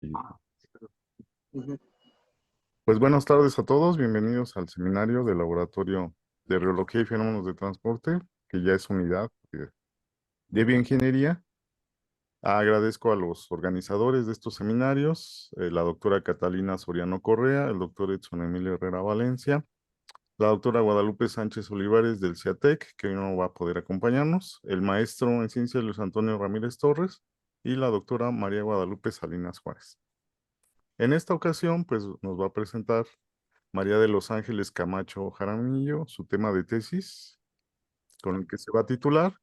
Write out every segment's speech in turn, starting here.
Y, Ujú. Pues buenas tardes a todos, bienvenidos al seminario del Laboratorio de Reología y Fenómenos de Transporte, que ya es unidad de bioingeniería. Agradezco a los organizadores de estos seminarios, la doctora Catalina Soriano Correa, el doctor Edson Emilio Herrera Valencia, la doctora Guadalupe Sánchez Olivares del CIATEC, que hoy no va a poder acompañarnos, el maestro en ciencia Luis Antonio Ramírez Torres y la doctora María Guadalupe Salinas Juárez. En esta ocasión, pues nos va a presentar María de los Ángeles Camacho Jaramillo, su tema de tesis, con el que se va a titular,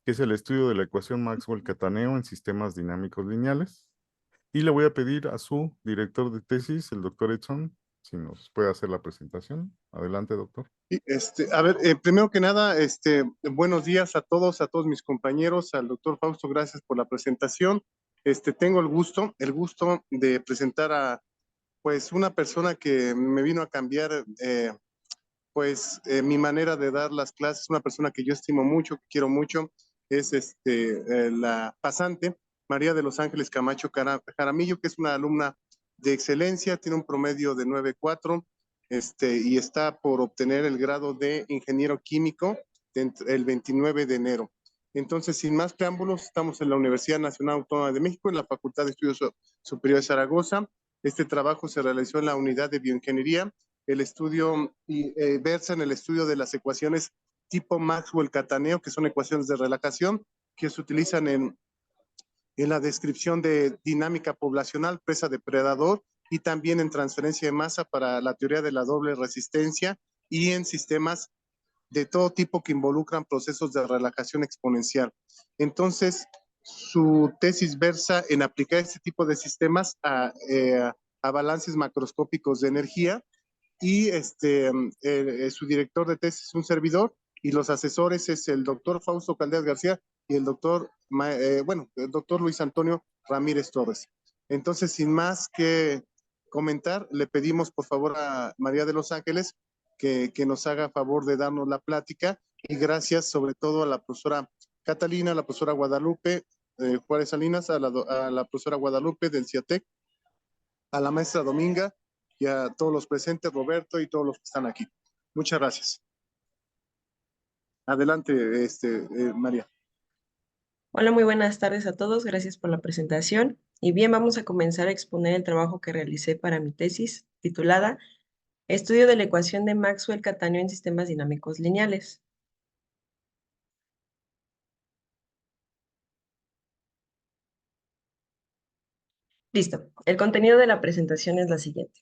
que es el estudio de la ecuación Maxwell-Cataneo en sistemas dinámicos lineales. Y le voy a pedir a su director de tesis, el doctor Edson, si nos puede hacer la presentación. Adelante, doctor. A ver, primero que nada, buenos días a todos mis compañeros, al doctor Fausto, gracias por la presentación. Tengo el gusto de presentar a, pues, una persona que me vino a cambiar, mi manera de dar las clases, una persona que yo estimo mucho, que quiero mucho, es la pasante María de los Ángeles Camacho Jaramillo, que es una alumna de excelencia, tiene un promedio de 9.4, y está por obtener el grado de ingeniero químico el 29 de enero. Entonces, sin más preámbulos, estamos en la Universidad Nacional Autónoma de México, en la Facultad de Estudios Superiores de Zaragoza. Este trabajo se realizó en la unidad de bioingeniería. El estudio versa en el estudio de las ecuaciones tipo Maxwell-Cataneo, que son ecuaciones de relajación que se utilizan en la descripción de dinámica poblacional, presa-depredador, y también en transferencia de masa para la teoría de la doble resistencia y en sistemas de todo tipo que involucran procesos de relajación exponencial. Entonces, su tesis versa en aplicar este tipo de sistemas a balances macroscópicos de energía, y su director de tesis es un servidor, y los asesores es el doctor Fausto Calderas García y el doctor Luis Antonio Ramírez Torres. Entonces, sin más que comentar, le pedimos por favor a María de los Ángeles que nos haga favor de darnos la plática, y gracias sobre todo a la profesora Catalina, a la profesora Guadalupe Juárez Salinas, a la profesora Guadalupe del CIATEC, a la maestra Dominga y a todos los presentes, Roberto y todos los que están aquí. Muchas gracias. Adelante, María. Hola, muy buenas tardes a todos. Gracias por la presentación. Y bien, vamos a comenzar a exponer el trabajo que realicé para mi tesis, titulada Estudio de la ecuación de Maxwell-Cataneo en sistemas dinámicos lineales. Listo. El contenido de la presentación es la siguiente.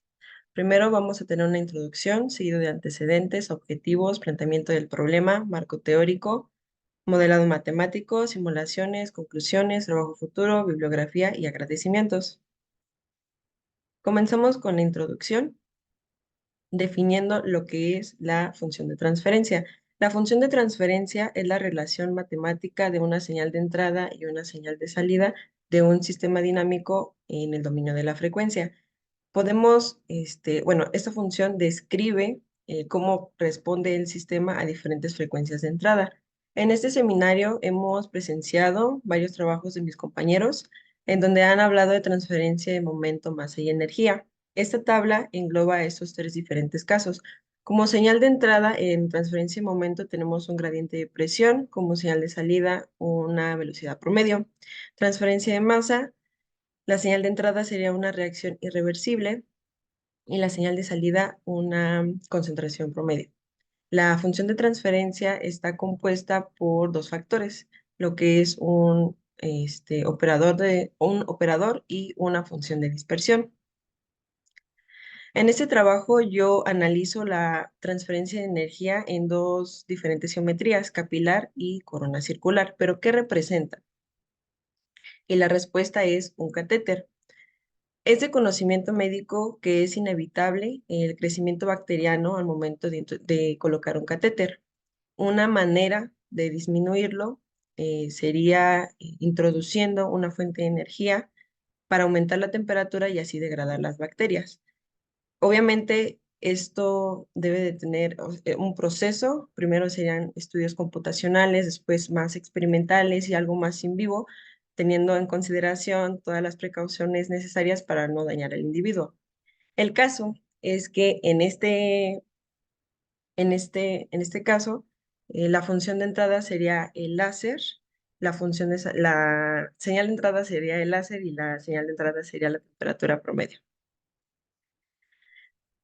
Primero vamos a tener una introducción, seguido de antecedentes, objetivos, planteamiento del problema, marco teórico, modelado matemático, simulaciones, conclusiones, trabajo futuro, bibliografía y agradecimientos. Comenzamos con la introducción, definiendo lo que es la función de transferencia. La función de transferencia es la relación matemática de una señal de entrada y una señal de salida de un sistema dinámico en el dominio de la frecuencia. Podemos, esta función describe cómo responde el sistema a diferentes frecuencias de entrada. En este seminario hemos presenciado varios trabajos de mis compañeros en donde han hablado de transferencia de momento, masa y energía. Esta tabla engloba estos tres diferentes casos. Como señal de entrada, en transferencia de momento tenemos un gradiente de presión, como señal de salida, una velocidad promedio. Transferencia de masa, la señal de entrada sería una reacción irreversible y la señal de salida una concentración promedio. La función de transferencia está compuesta por dos factores, lo que es un operador y una función de dispersión. En este trabajo yo analizo la transferencia de energía en dos diferentes geometrías, capilar y corona circular. ¿Pero qué representa? Y la respuesta es un catéter. Es de conocimiento médico que es inevitable el crecimiento bacteriano al momento de colocar un catéter. Una manera de disminuirlo sería introduciendo una fuente de energía para aumentar la temperatura y así degradar las bacterias. Obviamente, esto debe de tener un proceso. Primero serían estudios computacionales, después más experimentales y algo más in vivo, teniendo en consideración todas las precauciones necesarias para no dañar al individuo. El caso es que en este caso, la función de entrada sería el láser, la señal de entrada sería el láser y la señal de entrada sería la temperatura promedio.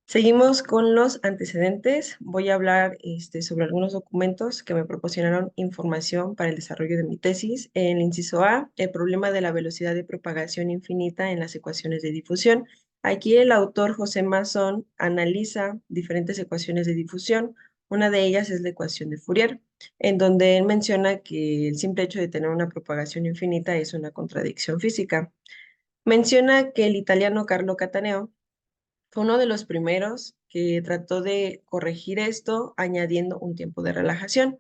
Seguimos con los antecedentes. Voy a hablar sobre algunos documentos que me proporcionaron información para el desarrollo de mi tesis. En el inciso A, el problema de la velocidad de propagación infinita en las ecuaciones de difusión. Aquí el autor José Masson analiza diferentes ecuaciones de difusión. Una de ellas es la ecuación de Fourier, en donde él menciona que el simple hecho de tener una propagación infinita es una contradicción física. Menciona que el italiano Carlo Cataneo fue uno de los primeros que trató de corregir esto añadiendo un tiempo de relajación.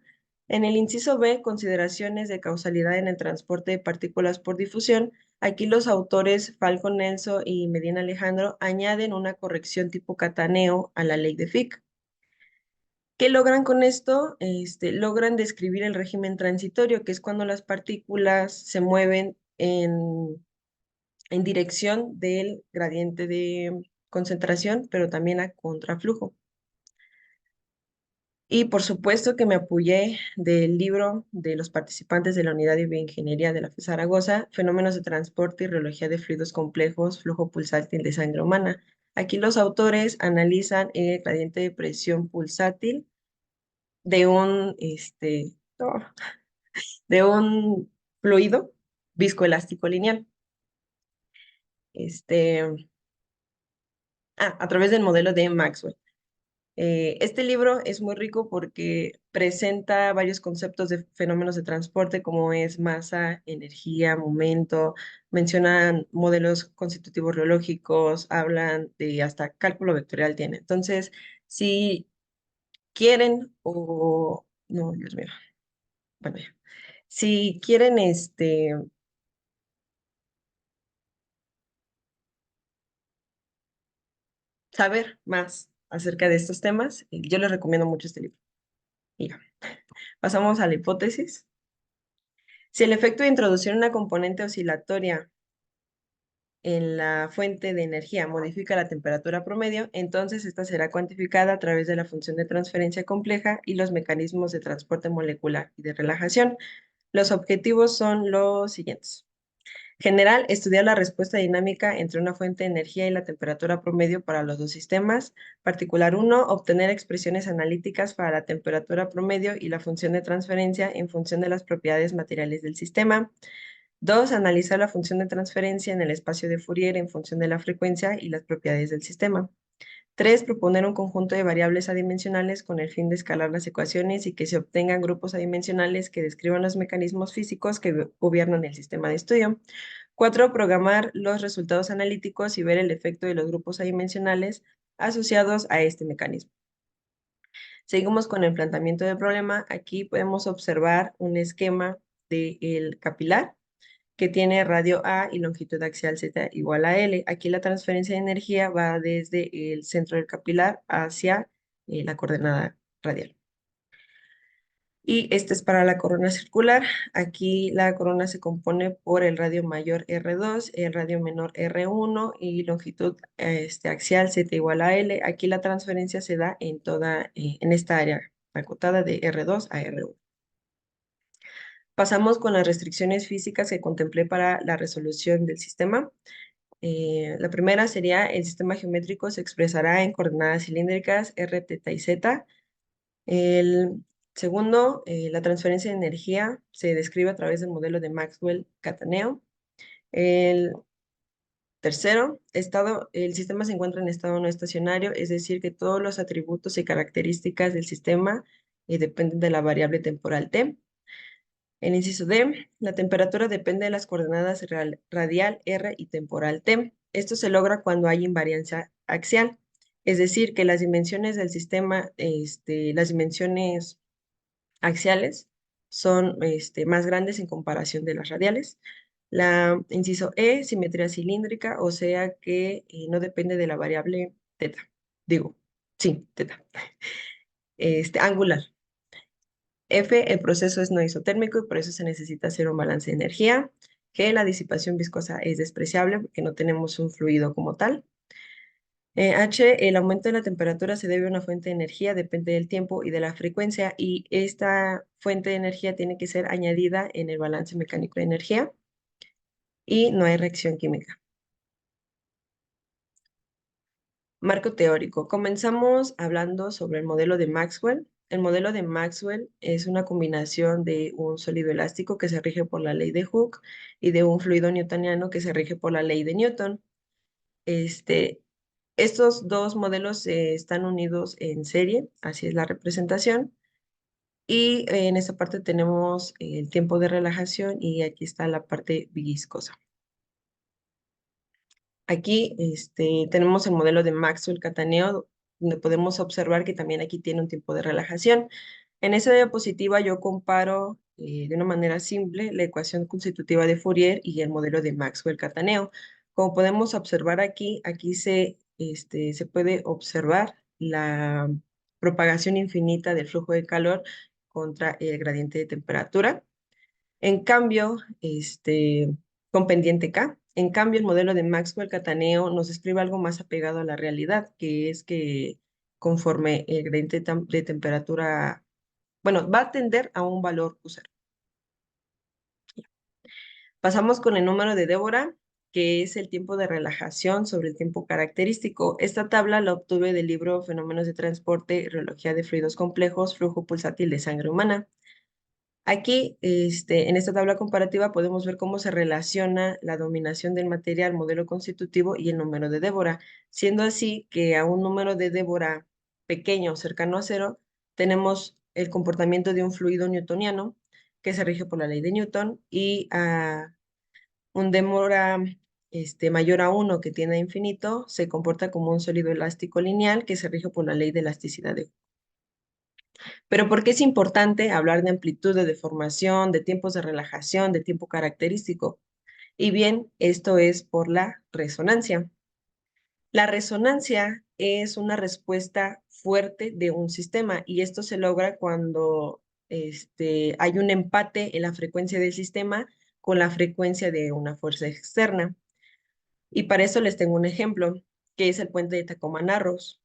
En el inciso B, consideraciones de causalidad en el transporte de partículas por difusión. Aquí los autores Falco Nelson y Medina Alejandro añaden una corrección tipo Cataneo a la ley de Fick. ¿Qué logran con esto? Logran describir el régimen transitorio, que es cuando las partículas se mueven en dirección del gradiente de concentración, pero también a contraflujo. Y por supuesto que me apoyé del libro de los participantes de la Unidad de Bioingeniería de la FE Zaragoza, Fenómenos de Transporte y Reología de Fluidos Complejos, Flujo Pulsátil de Sangre Humana. Aquí los autores analizan el gradiente de presión pulsátil de de un fluido viscoelástico lineal. A través del modelo de Maxwell. Este libro es muy rico porque presenta varios conceptos de fenómenos de transporte como es masa, energía, momento, mencionan modelos constitutivos reológicos, hablan de hasta cálculo vectorial tiene. Entonces, si quieren o... No, Dios mío. Bueno, ya. Si quieren saber más acerca de estos temas, yo les recomiendo mucho este libro. Y ya. Pasamos a la hipótesis. Si el efecto de introducir una componente oscilatoria en la fuente de energía modifica la temperatura promedio, entonces esta será cuantificada a través de la función de transferencia compleja y los mecanismos de transporte molecular y de relajación. Los objetivos son los siguientes. General, estudiar la respuesta dinámica entre una fuente de energía y la temperatura promedio para los dos sistemas. Particular 1, obtener expresiones analíticas para la temperatura promedio y la función de transferencia en función de las propiedades materiales del sistema. 2, analizar la función de transferencia en el espacio de Fourier en función de la frecuencia y las propiedades del sistema. 3, proponer un conjunto de variables adimensionales con el fin de escalar las ecuaciones y que se obtengan grupos adimensionales que describan los mecanismos físicos que gobiernan el sistema de estudio. 4, programar los resultados analíticos y ver el efecto de los grupos adimensionales asociados a este mecanismo. Seguimos con el planteamiento del problema. Aquí podemos observar un esquema del capilar que tiene radio A y longitud axial Z igual a L. Aquí la transferencia de energía va desde el centro del capilar hacia la coordenada radial. Y este es para la corona circular. Aquí la corona se compone por el radio mayor R2, el radio menor R1 y longitud axial Z igual a L. Aquí la transferencia se da en esta área acotada de R2 a R1. Pasamos con las restricciones físicas que contemplé para la resolución del sistema. La primera sería el sistema geométrico se expresará en coordenadas cilíndricas R, θ y Z. El segundo, la transferencia de energía se describe a través del modelo de Maxwell-Cataneo. El tercero, el sistema se encuentra en estado no estacionario, es decir, que todos los atributos y características del sistema dependen de la variable temporal t. El inciso D, la temperatura depende de las coordenadas radial R y temporal t. Esto se logra cuando hay invariancia axial, es decir, que las dimensiones del sistema, las dimensiones axiales son más grandes en comparación de las radiales. La inciso E, simetría cilíndrica, o sea que no depende de la variable teta. Digo, sí, teta. Angular. F, el proceso es no isotérmico y por eso se necesita hacer un balance de energía. que la disipación viscosa es despreciable porque no tenemos un fluido como tal. H, el aumento de la temperatura se debe a una fuente de energía, depende del tiempo y de la frecuencia, y esta fuente de energía tiene que ser añadida en el balance mecánico de energía y no hay reacción química. Marco teórico. Comenzamos hablando sobre el modelo de Maxwell. El modelo de Maxwell es una combinación de un sólido elástico que se rige por la ley de Hooke y de un fluido newtoniano que se rige por la ley de Newton. Estos dos modelos están unidos en serie, así es la representación. Y en esta parte tenemos el tiempo de relajación y aquí está la parte viscosa. Aquí tenemos el modelo de Maxwell-Cataneo, donde podemos observar que también aquí tiene un tiempo de relajación. En esa diapositiva yo comparo de una manera simple la ecuación constitutiva de Fourier y el modelo de Maxwell-Cataneo. Como podemos observar aquí, se puede observar la propagación infinita del flujo de calor contra el gradiente de temperatura. En cambio, con pendiente K. En cambio, el modelo de Maxwell-Cataneo nos describe algo más apegado a la realidad, que es que conforme el gradiente de temperatura, bueno, va a tender a un valor U0. Pasamos con el número de Débora, que es el tiempo de relajación sobre el tiempo característico. Esta tabla la obtuve del libro Fenómenos de Transporte, Reología de Fluidos Complejos, Flujo Pulsátil de Sangre Humana. Aquí, en esta tabla comparativa, podemos ver cómo se relaciona la dominación del material, modelo constitutivo y el número de Débora, siendo así que a un número de Débora pequeño, cercano a cero, tenemos el comportamiento de un fluido newtoniano que se rige por la ley de Newton y a un Débora mayor a 1 que tiene a infinito se comporta como un sólido elástico lineal que se rige por la ley de elasticidad de. Pero ¿por qué es importante hablar de amplitud de deformación, de tiempos de relajación, de tiempo característico? Y bien, esto es por la resonancia. La resonancia es una respuesta fuerte de un sistema y esto se logra cuando hay un empate en la frecuencia del sistema con la frecuencia de una fuerza externa. Y para eso les tengo un ejemplo, que es el puente de Tacoma-Narrows.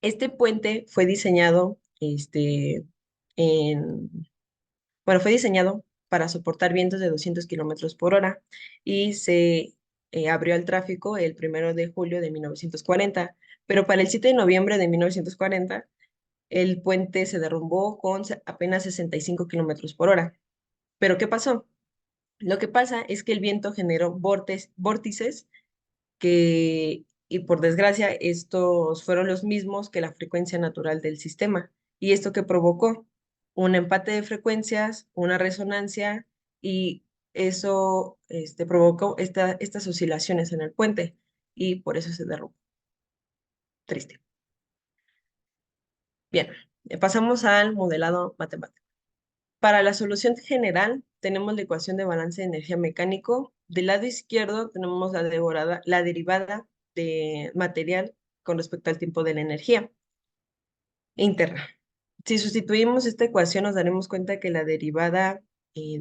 Este puente fue diseñado en, bueno, fue diseñado para soportar vientos de 200 kilómetros por hora y se abrió al tráfico el 1 de julio de 1940, pero para el 7 de noviembre de 1940 el puente se derrumbó con apenas 65 kilómetros por hora. ¿Pero qué pasó? Lo que pasa es que el viento generó vórtices y por desgracia estos fueron los mismos que la frecuencia natural del sistema. ¿Y esto que provocó? Un empate de frecuencias, una resonancia y eso provocó estas oscilaciones en el puente y por eso se derrumbó. Triste. Bien, pasamos al modelado matemático. Para la solución general tenemos la ecuación de balance de energía mecánico. Del lado izquierdo tenemos la derivada de material con respecto al tiempo de la energía interna. Si sustituimos esta ecuación nos daremos cuenta que la derivada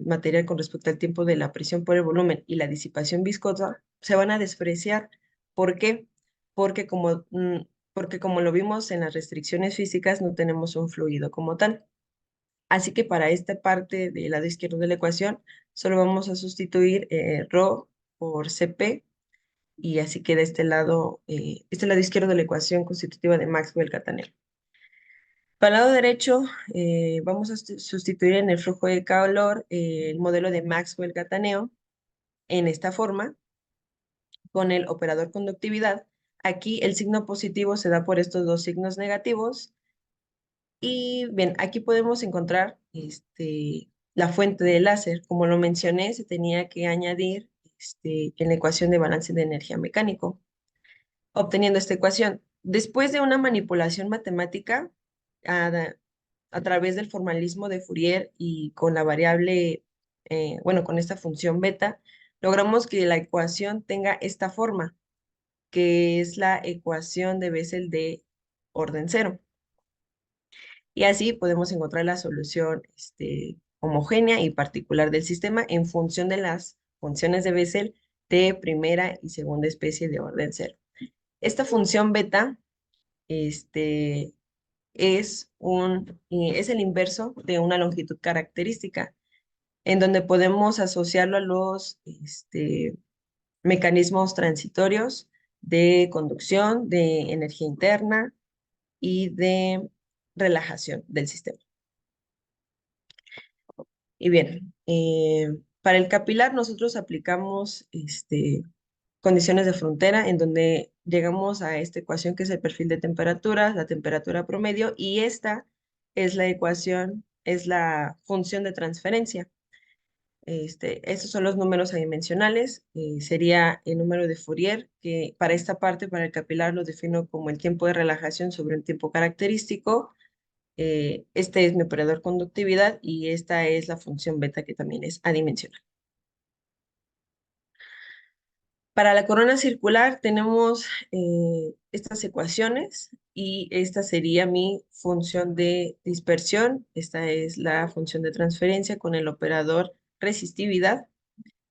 material con respecto al tiempo de la presión por el volumen y la disipación viscosa se van a despreciar. ¿Por qué? Porque porque como lo vimos en las restricciones físicas no tenemos un fluido como tal. Así que para esta parte del lado izquierdo de la ecuación, solo vamos a sustituir ρ por Cp y así queda este lado izquierdo de la ecuación constitutiva de Maxwell-Cataneo. Para el lado derecho, vamos a sustituir en el flujo de calor el modelo de Maxwell-Cataneo en esta forma, con el operador conductividad. Aquí el signo positivo se da por estos dos signos negativos. Y bien, aquí podemos encontrar la fuente de láser. Como lo mencioné, se tenía que añadir en la ecuación de balance de energía mecánico, obteniendo esta ecuación. Después de una manipulación matemática a, a través del formalismo de Fourier y con la variable, bueno, con esta función beta, logramos que la ecuación tenga esta forma, que es la ecuación de Bessel de orden cero. Y así podemos encontrar la solución homogénea y particular del sistema en función de las funciones de Bessel de primera y segunda especie de orden cero. Esta función beta es el inverso de una longitud característica, en donde podemos asociarlo a los mecanismos transitorios de conducción, de energía interna y de relajación del sistema. Y bien, para el capilar nosotros aplicamos condiciones de frontera en donde llegamos a esta ecuación que es el perfil de temperatura, la temperatura promedio, y esta es la ecuación, es la función de transferencia. Estos son los números adimensionales, sería el número de Fourier, que para esta parte, para el capilar, lo defino como el tiempo de relajación sobre un tiempo característico. Este es mi operador conductividad y esta es la función beta que también es adimensional. Para la corona circular tenemos estas ecuaciones y esta sería mi función de dispersión. Esta es la función de transferencia con el operador resistividad.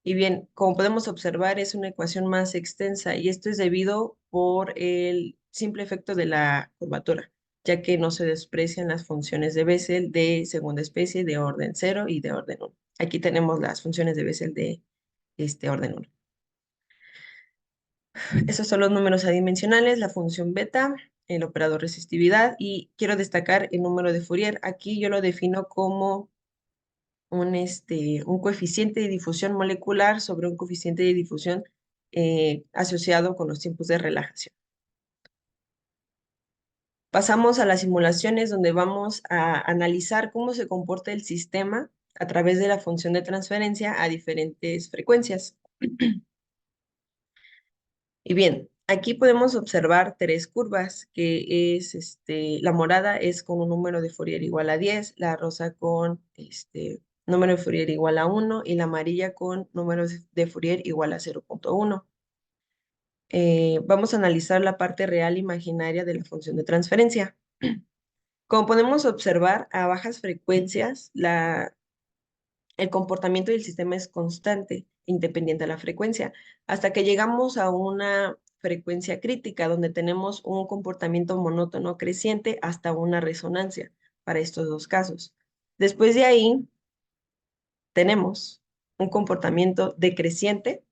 Y bien, como podemos observar, es una ecuación más extensa y esto es debido por el simple efecto de la curvatura, ya que no se desprecian las funciones de Bessel de segunda especie de orden 0 y de orden 1. Aquí tenemos las funciones de Bessel de orden 1. Esos son los números adimensionales, la función beta, el operador resistividad, y quiero destacar el número de Fourier. Aquí yo lo defino como un coeficiente de difusión molecular sobre un coeficiente de difusión asociado con los tiempos de relajación. Pasamos a las simulaciones donde vamos a analizar cómo se comporta el sistema a través de la función de transferencia a diferentes frecuencias. Y bien, aquí podemos observar tres curvas, que es, la morada es con un número de Fourier igual a 10, la rosa con número de Fourier igual a 1 y la amarilla con número de Fourier igual a 0.1. Vamos a analizar la parte real imaginaria de la función de transferencia. Como podemos observar, a bajas frecuencias, el comportamiento del sistema es constante, independiente de la frecuencia, hasta que llegamos a una frecuencia crítica, donde tenemos un comportamiento monótono creciente hasta una resonancia para estos dos casos. Después de ahí, tenemos un comportamiento decreciente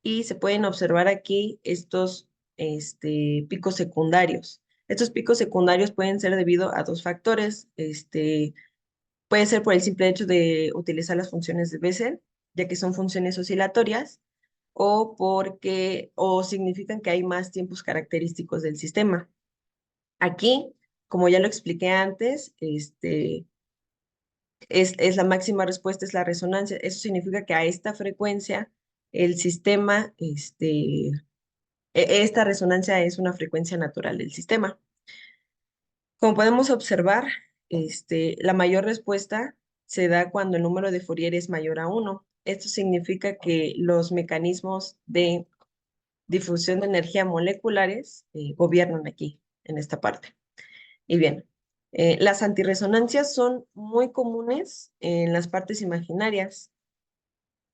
y se pueden observar aquí estos picos secundarios. Estos picos secundarios pueden ser debido a dos factores. Puede ser por el simple hecho de utilizar las funciones de Bessel, ya que son funciones oscilatorias, o significan que hay más tiempos característicos del sistema. Aquí, como ya lo expliqué antes, es la máxima respuesta, es la resonancia. Eso significa que a esta frecuencia el sistema, esta resonancia es una frecuencia natural del sistema. Como podemos observar, la mayor respuesta se da cuando el número de Fourier es mayor a 1. Esto significa que los mecanismos de difusión de energía moleculares gobiernan aquí, en esta parte. Y bien, las antirresonancias son muy comunes en las partes imaginarias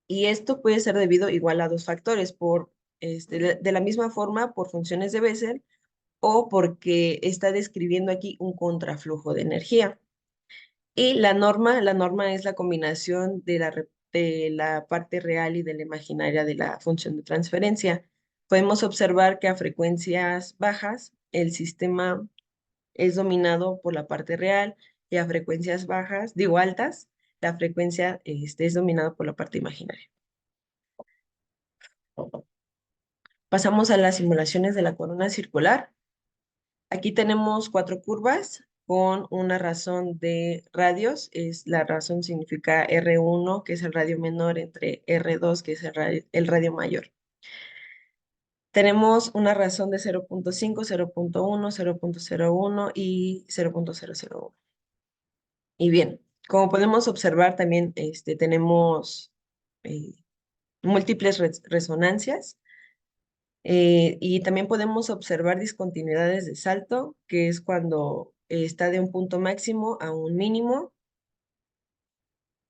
y esto puede ser debido igual a dos factores, de la misma forma por funciones de Bessel o porque está describiendo aquí un contraflujo de energía. Y la norma es la combinación de la parte real y de la imaginaria de la función de transferencia. Podemos observar que a frecuencias bajas el sistema es dominado por la parte real y a frecuencias bajas, digo altas, la frecuencia es dominada por la parte imaginaria. Pasamos a las simulaciones de la corona circular. Aquí tenemos cuatro curvas con una razón de radios. La razón significa R1, que es el radio menor, entre R2, que es el radio mayor. Tenemos una razón de 0.5, 0.1, 0.01 y 0.001. Y bien, como podemos observar también tenemos eh, múltiples resonancias. Y también podemos observar discontinuidades de salto, que es cuando está de un punto máximo a un mínimo.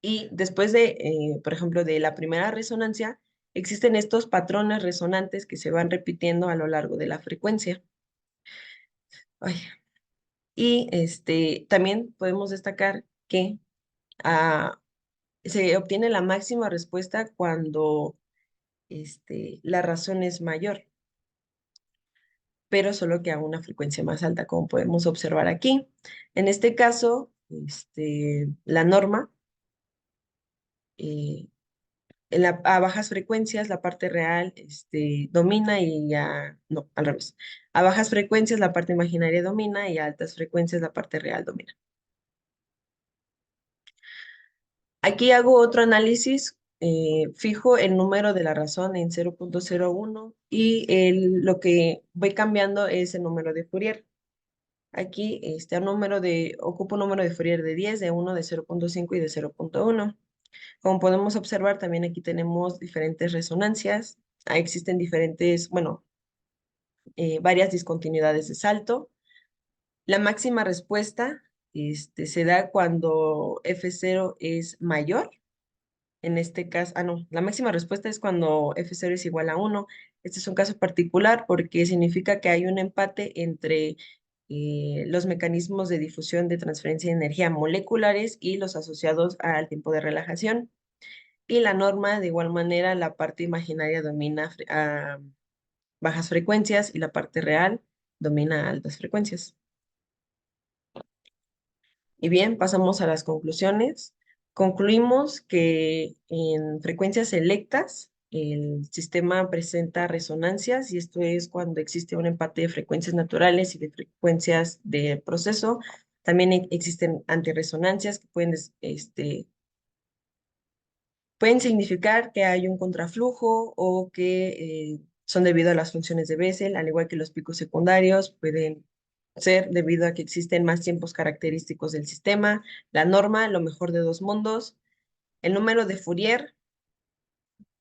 Y después de, por ejemplo, de la primera resonancia, existen estos patrones resonantes que se van repitiendo a lo largo de la frecuencia. Ay, y también podemos destacar que ah, se obtiene la máxima respuesta cuando la razón es mayor, pero solo que a una frecuencia más alta, como podemos observar aquí. En este caso, la norma, eh, a bajas frecuencias la parte real domina no, al revés. A bajas frecuencias la parte imaginaria domina y a altas frecuencias la parte real domina. Aquí hago otro análisis, fijo el número de la razón en 0.01 y lo que voy cambiando es el número de Fourier. Aquí ocupo un número de Fourier de 10, de 1, de 0.5 y de 0.1. Como podemos observar, también aquí tenemos diferentes resonancias. Ahí existen bueno, varias discontinuidades de salto. La máxima respuesta se da cuando F0 es mayor. En este caso, no, la máxima respuesta es cuando F0 es igual a 1. Este es un caso particular porque significa que hay un empate entre los mecanismos de difusión de transferencia de energía moleculares y los asociados al tiempo de relajación. Y la norma, de igual manera, la parte imaginaria domina a bajas frecuencias y la parte real domina a altas frecuencias. Y bien, pasamos a las conclusiones. Concluimos que en frecuencias selectas el sistema presenta resonancias y esto es cuando existe un empate de frecuencias naturales y de frecuencias de proceso. También existen antirresonancias que pueden significar que hay un contraflujo o que son debido a las funciones de Bessel, al igual que los picos secundarios pueden ser debido a que existen más tiempos característicos del sistema, la norma, lo mejor de dos mundos, el número de Fourier,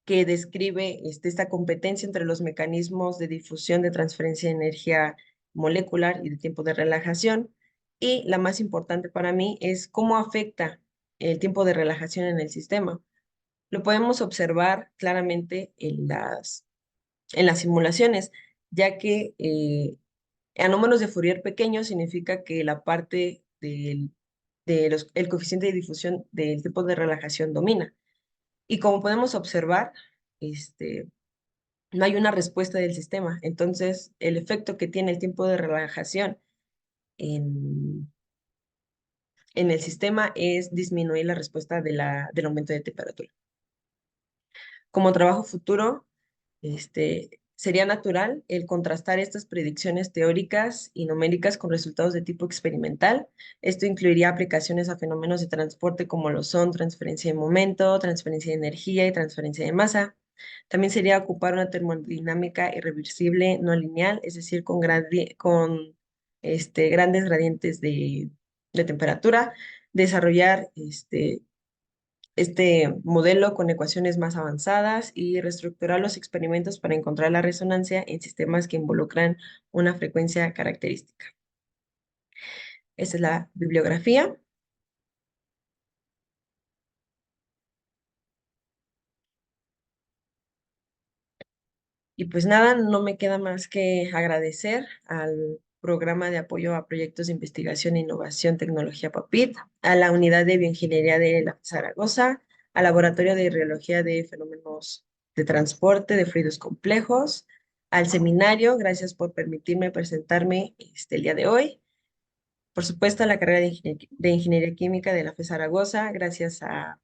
que describe esta competencia entre los mecanismos de difusión de transferencia de energía molecular y de tiempo de relajación, y la más importante para mí es cómo afecta el tiempo de relajación en el sistema. Lo podemos observar claramente en las simulaciones, ya que a números de Fourier pequeños significa que la parte el coeficiente de difusión del tipo de relajación domina. Y como podemos observar, no hay una respuesta del sistema. Entonces, el efecto que tiene el tiempo de relajación en, en el sistema es disminuir la respuesta del aumento de temperatura. Como trabajo futuro, sería natural el contrastar estas predicciones teóricas y numéricas con resultados de tipo experimental. Esto incluiría aplicaciones a fenómenos de transporte como lo son transferencia de momento, transferencia de energía y transferencia de masa. También sería ocupar una termodinámica irreversible no lineal, es decir, con grandes gradientes de temperatura, desarrollar este modelo con ecuaciones más avanzadas y reestructurar los experimentos para encontrar la resonancia en sistemas que involucran una frecuencia característica. Esta es la bibliografía. Y pues nada, no me queda más que agradecer al Programa de Apoyo a Proyectos de Investigación e Innovación Tecnología PAPIT, a la Unidad de Bioingeniería de la Zaragoza, al Laboratorio de Radiología de Fenómenos de Transporte de Fluidos Complejos, al seminario, gracias por permitirme presentarme el día de hoy. Por supuesto, a la carrera de Ingeniería Química de la FE Zaragoza, gracias a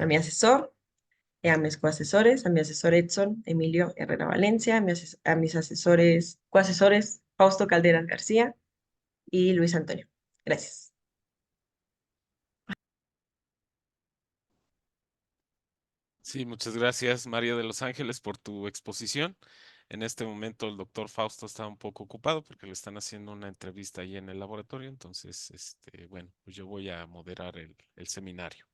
mi asesor, a mis coasesores, a mi asesor Edson Emilio Herrera Valencia, a mis coasesores Fausto Calderas García y Luis Antonio. Gracias. Sí, muchas gracias, María de Los Ángeles, por tu exposición. En este momento el doctor Fausto está un poco ocupado porque le están haciendo una entrevista ahí en el laboratorio, entonces, bueno, pues yo voy a moderar el seminario.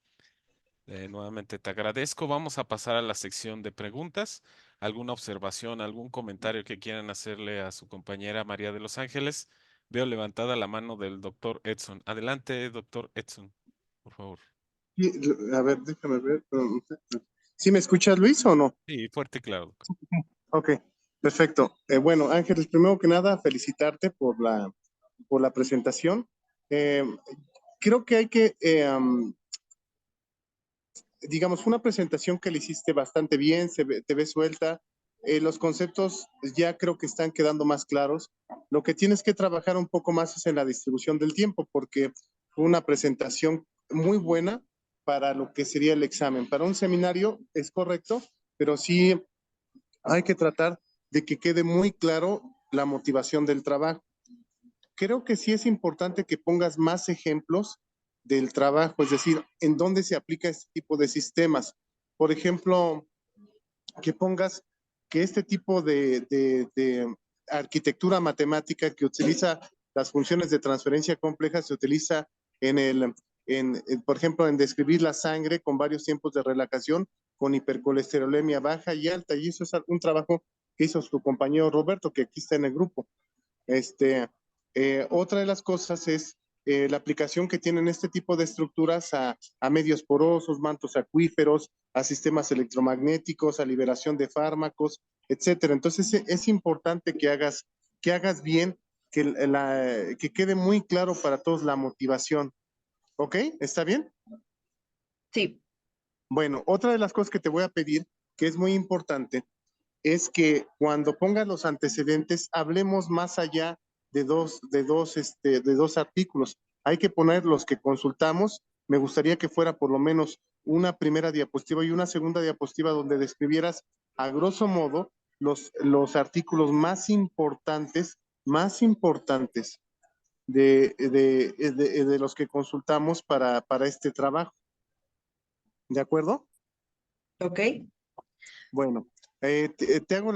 Nuevamente te agradezco. Vamos a pasar a la sección de preguntas. ¿Alguna observación, algún comentario que quieran hacerle a su compañera María de Los Ángeles? Veo levantada la mano del doctor Edson. Adelante, doctor Edson, por favor. A ver, déjame ver. ¿Sí me escuchas, Luis, o no? Sí, fuerte y claro, doctor. Ok, perfecto. Bueno, Ángeles, primero que nada, felicitarte por la presentación. Eh, Creo que hay que, digamos, una presentación que le hiciste bastante bien, te ves suelta. Los conceptos ya creo que están quedando más claros. Lo que tienes que trabajar un poco más es en la distribución del tiempo, porque fue una presentación muy buena para lo que sería el examen. Para un seminario es correcto, pero sí hay que tratar de que quede muy claro la motivación del trabajo. Creo que sí es importante que pongas más ejemplos del trabajo, es decir, en dónde se aplica este tipo de sistemas. Por ejemplo, que pongas que este tipo de arquitectura matemática que utiliza las funciones de transferencia compleja se utiliza por ejemplo, en describir la sangre con varios tiempos de relajación, con hipercolesterolemia baja y alta. Y eso es un trabajo que hizo tu compañero Roberto, que aquí está en el grupo. Este, Otra de las cosas es la aplicación que tienen este tipo de estructuras a medios porosos, mantos acuíferos, a sistemas electromagnéticos, a liberación de fármacos, etcétera. Entonces es importante que hagas bien, que quede muy claro para todos la motivación. ¿Ok? ¿Está bien? Sí, Bueno, otra de las cosas que te voy a pedir, que es muy importante, es que cuando pongas los antecedentes, hablemos más allá de dos artículos. Hay que poner los que consultamos. Me gustaría que fuera por lo menos una primera diapositiva y una segunda diapositiva donde describieras a grosso modo los artículos más importantes de los que consultamos para este trabajo. ¿De acuerdo? ok. Bueno, te hago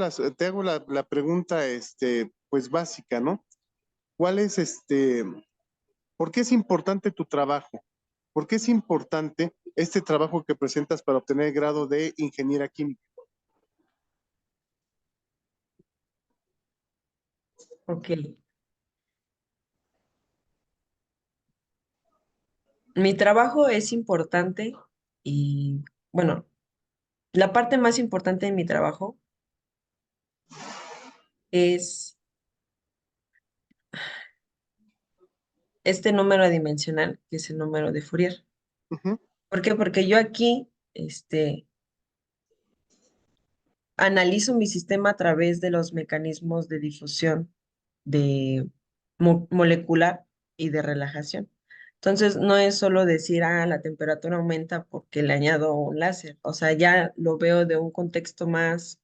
la pregunta, pues básica, ¿no? ¿Cuál es por qué es importante tu trabajo? ¿Por qué es importante este trabajo que presentas para obtener el grado de ingeniera química? Ok. Mi trabajo es importante y, bueno, la parte más importante de mi trabajo es este número dimensional, que es el número de Fourier. Ujú. ¿Por qué? Porque yo aquí, analizo mi sistema a través de los mecanismos de difusión de molecular y de relajación. Entonces, no es solo decir, la temperatura aumenta porque le añado un láser. O sea, ya lo veo de un contexto más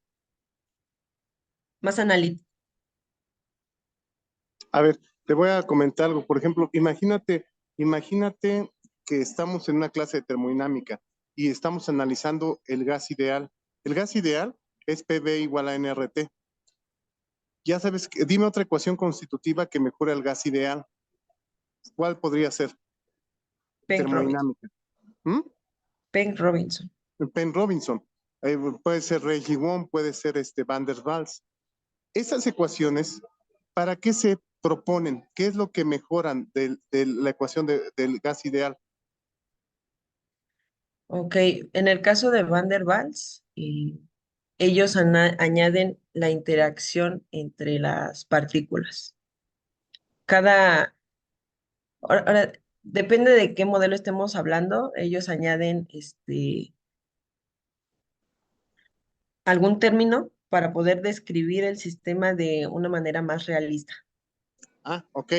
analítico. A ver, te voy a comentar algo. Por ejemplo, imagínate que estamos en una clase de termodinámica y estamos analizando el gas ideal. El gas ideal es PV igual a nRT. Ya sabes, dime otra ecuación constitutiva que mejore el gas ideal. ¿Cuál podría ser? Penn Robinson. Termodinámica. ¿Mm? Penn Robinson. Penn Robinson. Puede ser Reggie Wong, puede ser Van der Waals. Esas ecuaciones, ¿para qué se proponen? ¿Qué es lo que mejoran de la ecuación del gas ideal? Ok, en el caso de Van der Waals, ellos añaden la interacción entre las partículas. Cada, ahora, depende de qué modelo estemos hablando, ellos añaden algún término para poder describir el sistema de una manera más realista. Ah, ok,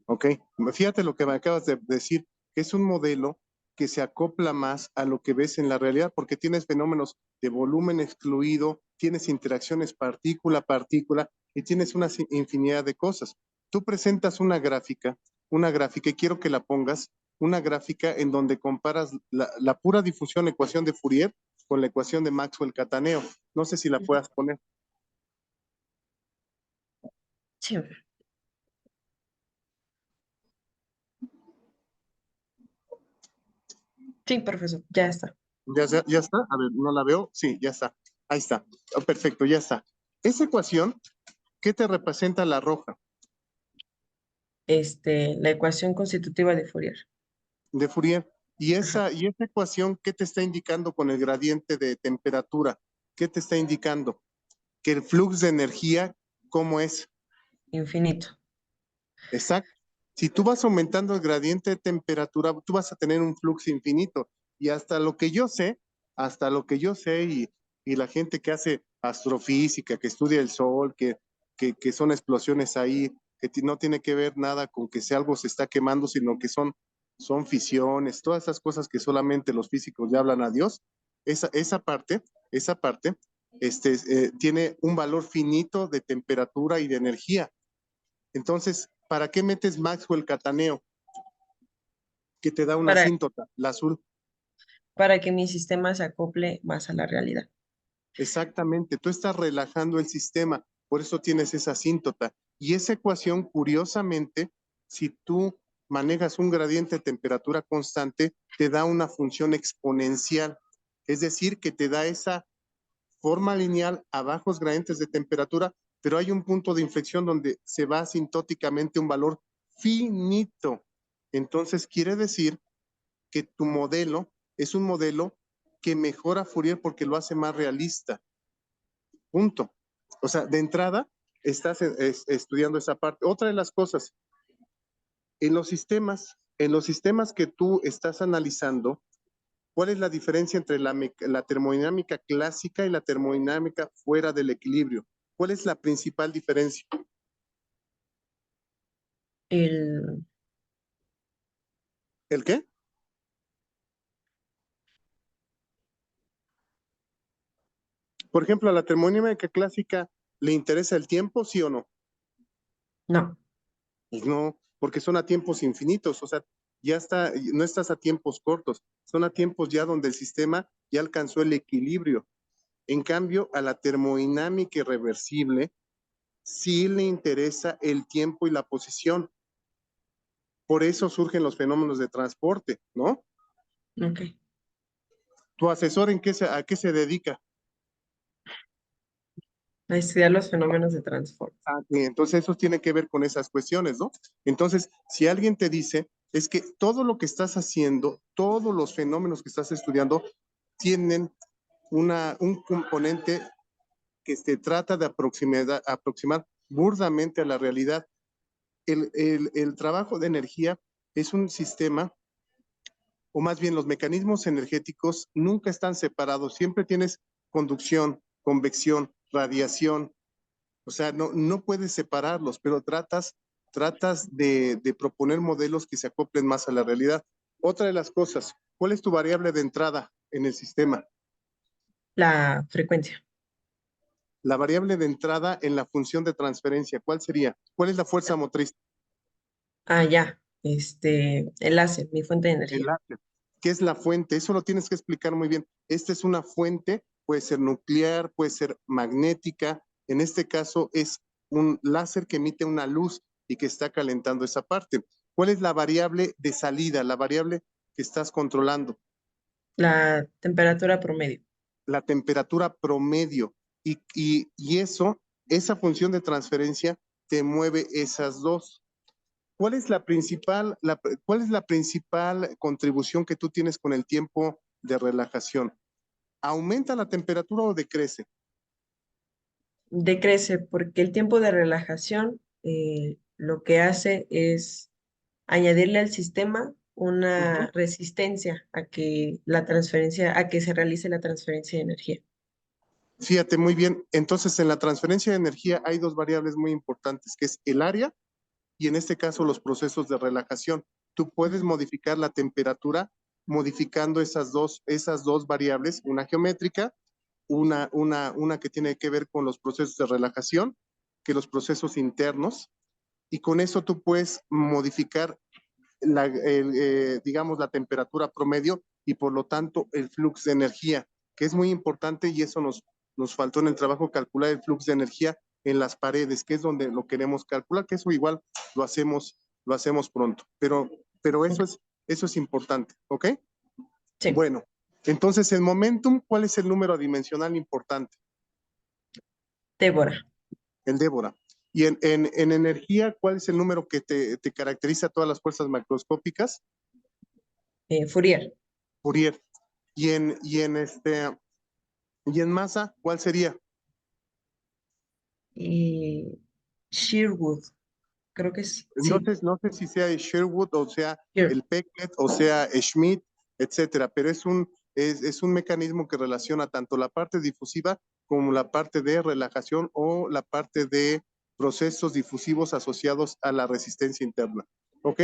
ok. Fíjate lo que me acabas de decir, que es un modelo que se acopla más a lo que ves en la realidad, porque tienes fenómenos de volumen excluido, tienes interacciones partícula a partícula y tienes una infinidad de cosas. Tú presentas una gráfica, y quiero que la pongas, una gráfica en donde comparas la pura difusión, ecuación de Fourier, con la ecuación de Maxwell-Cataneo. No sé si la Ujú. puedas poner. Sí, sí, profesor, ya está. Ya está. A ver, no la veo. Sí, ya está. Ahí está. Oh, perfecto, ya está. Esa ecuación, ¿qué te representa la roja La ecuación constitutiva de Fourier. de Fourier? Y esa ecuación, ¿qué te está indicando con el gradiente de temperatura? ¿Qué te está indicando? Que el flujo de energía, ¿cómo es? Infinito. Exacto. Si tú vas aumentando el gradiente de temperatura, tú vas a tener un flujo infinito. Y hasta lo que yo sé, y la gente que hace astrofísica, que estudia el sol, que son explosiones ahí, que no tiene que ver nada con que si algo se está quemando, sino que son fisiones, todas esas cosas que solamente los físicos le hablan a Dios, esa parte tiene un valor finito de temperatura y de energía. Entonces, ¿para qué metes Maxwell Cataneo? Que te da una Para, asíntota, la azul. para que mi sistema se acople más a la realidad. Exactamente, tú estás relajando el sistema, por eso tienes esa asíntota. Y esa ecuación, curiosamente, si tú manejas un gradiente de temperatura constante, te da una función exponencial. Es decir, que te da esa forma lineal a bajos gradientes de temperatura, pero hay un punto de inflexión donde se va asintóticamente un valor finito. Entonces quiere decir que tu modelo es un modelo que mejora Fourier porque lo hace más realista. Punto. O sea, de entrada estás estudiando esa parte. Otra de las cosas, en los sistemas que tú estás analizando, ¿cuál es la diferencia entre la termodinámica clásica y la termodinámica fuera del equilibrio? ¿Cuál es la principal diferencia? El, ¿El qué? Por ejemplo, a la termodinámica clásica, ¿le interesa el tiempo, sí o no? no, Pues no, porque son a tiempos infinitos, o sea, no estás a tiempos cortos, son a tiempos ya donde el sistema ya alcanzó el equilibrio. En cambio, a la termodinámica irreversible sí le interesa el tiempo y la posición. Por eso surgen los fenómenos de transporte, ¿no? ok. ¿Tu asesor a qué se dedica? A estudiar los fenómenos de transporte. Entonces eso tiene que ver con esas cuestiones, ¿no? Entonces, si alguien te dice, es que todo lo que estás haciendo, todos los fenómenos que estás estudiando, tienen un componente que se trata de aproximar burdamente a la realidad. El trabajo de energía es un sistema, o más bien los mecanismos energéticos nunca están separados, siempre tienes conducción, convección, radiación, o sea, no puedes separarlos, pero tratas de proponer modelos que se acoplen más a la realidad. Otra de las cosas, ¿cuál es tu variable de entrada en el sistema? La frecuencia. La variable de entrada en la función de transferencia, ¿cuál sería? ¿Cuál es la fuerza motriz? Ah, ya. El láser, mi fuente de El energía. láser. ¿Qué es la fuente? Eso lo tienes que explicar muy bien. Esta es una fuente, puede ser nuclear, puede ser magnética. En este caso es un láser que emite una luz y que está calentando esa parte. ¿Cuál es la variable de salida, la variable que estás controlando? La temperatura promedio. La temperatura promedio. Y esa función de transferencia te mueve esas dos. ¿Cuál es la principal contribución que tú tienes con el tiempo de relajación? ¿Aumenta la temperatura o decrece? Decrece porque el tiempo de relajación lo que hace es añadirle al sistema Ujú. una resistencia a que se realice la transferencia de energía. Fíjate muy bien. Entonces, en la transferencia de energía hay dos variables muy importantes, que es el área y en este caso los procesos de relajación. Tú puedes modificar la temperatura modificando esas dos variables, una geométrica, una que tiene que ver con los procesos de relajación, que los procesos internos, y con eso tú puedes modificar digamos, la temperatura promedio y por lo tanto el flujo de energía, que es muy importante y eso nos faltó en el trabajo calcular el flujo de energía en las paredes, que es donde lo queremos calcular, que eso igual lo hacemos pronto, pero eso es importante, ¿ok? Sí, Bueno, entonces el momentum, ¿cuál es el número adimensional importante? Débora. El Débora. Y en energía, ¿cuál es el número que te caracteriza a todas las fuerzas macroscópicas? Fourier. Fourier. Y en masa, ¿cuál sería? Sherwood, creo que sí. No sé si sea Sherwood o sea Sure. el Peckett o sea Schmidt, etcétera, pero es un mecanismo que relaciona tanto la parte difusiva como la parte de relajación o la parte de procesos difusivos asociados a la resistencia interna. ¿Ok?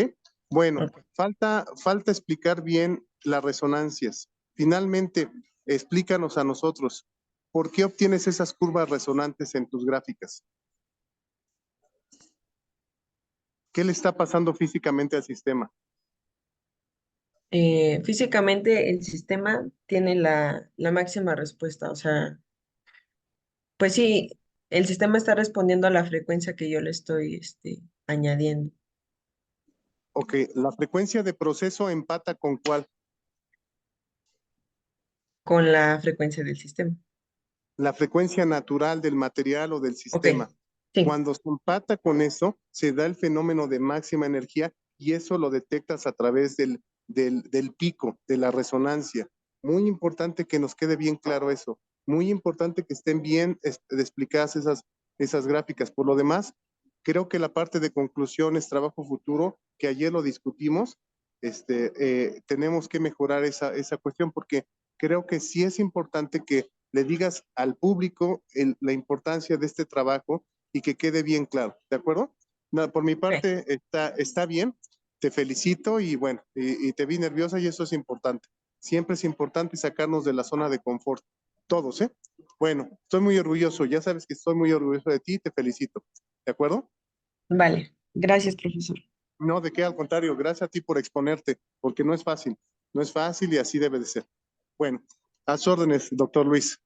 Bueno, Ok. falta explicar bien las resonancias. Finalmente, explícanos a nosotros, ¿por qué obtienes esas curvas resonantes en tus gráficas? ¿Qué le está pasando físicamente al sistema? Físicamente el sistema tiene la máxima respuesta, o sea, pues sí, el sistema está respondiendo a la frecuencia que yo le estoy añadiendo, Ok, la frecuencia de proceso empata con cuál? con la frecuencia del sistema. La frecuencia natural del material o del Ok, sistema. sí, Cuando se empata con eso, se da el fenómeno de máxima energía y eso lo detectas a través del pico, de la resonancia. Muy importante que nos quede bien claro eso. Muy importante que estén bien explicadas esas gráficas. Por lo demás, creo que la parte de conclusiones, trabajo futuro, que ayer lo discutimos, tenemos que mejorar esa cuestión porque creo que sí es importante que le digas al público la importancia de este trabajo y que quede bien claro, ¿de acuerdo? No, por mi ok, parte está bien, te felicito y bueno, y te vi nerviosa y eso es importante. Siempre es importante sacarnos de la zona de confort, todos, ¿eh? Bueno, estoy muy orgulloso, ya sabes que estoy muy orgulloso de ti y te felicito, ¿de acuerdo? vale, gracias, profesor. No, de qué, al contrario, gracias a ti por exponerte, porque no es fácil y así debe de ser. Bueno, a sus órdenes, doctor Luis.